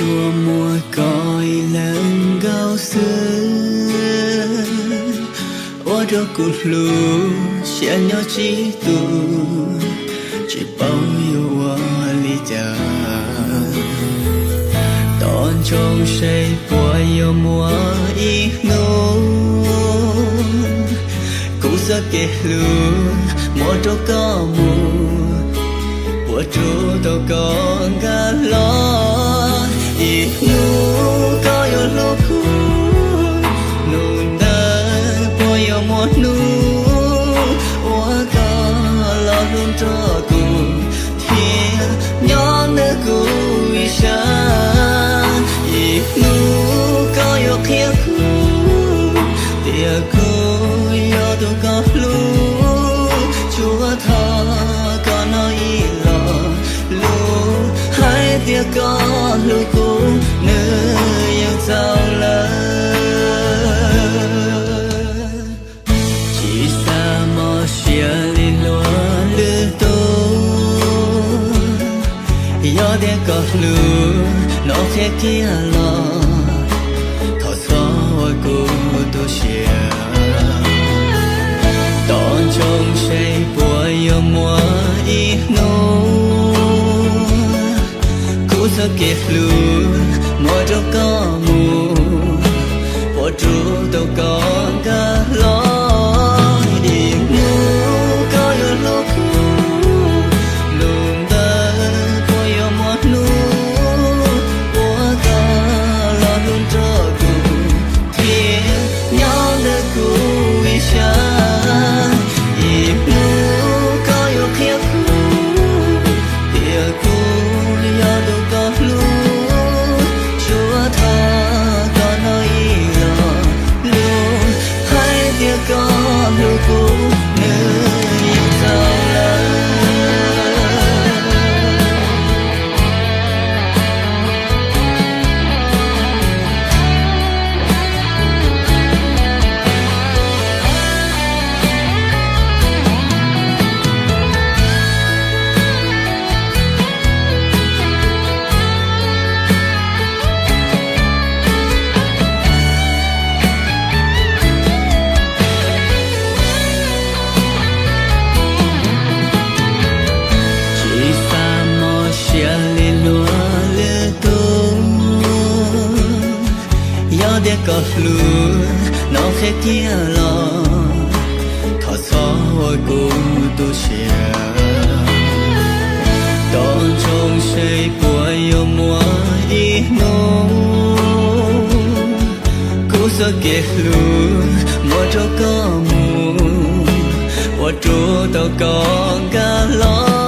chùa mùa còi lần gao xưa ô đô cụt lù chia nhau chỉ tu chỉ bao yêu ly cha tòn trong say của yêu mùa ý nô cũng sẽ kể lù một chỗ có mù của chỗ đâu còn cả lo ý nô có yêu lúc nụ ta của yêu một nụ hoa có lo luôn cho cùng thiên nhón nơi cuối xa ý nô có yêu kia tia cô yêu tôi có lúc chúa thọ có nói lo lúc hai tia có lúc cũng nơi yêu sao lỡ chỉ xa mò xia li lúa lư tô gió đêm có lúc nó khẽ kia lo thọ xóa cô tôi xia tòn trong say bùa yêu mùa ý nô cú sơ kể luôn mỗi chỗ có mù mỗi chỗ đâu còn cả lo đi nô có yêu lúc luôn ta có yêu một nụ bùa ta lo luôn cho cùng thiên nhau nơi cuối xa để có luôn nó khẽ kia lo thọ xóa cô tu chia đón trong say của yêu mùa ý nô cú sơ kể luôn mỗi chỗ có mù mỗi chỗ đâu còn cả lo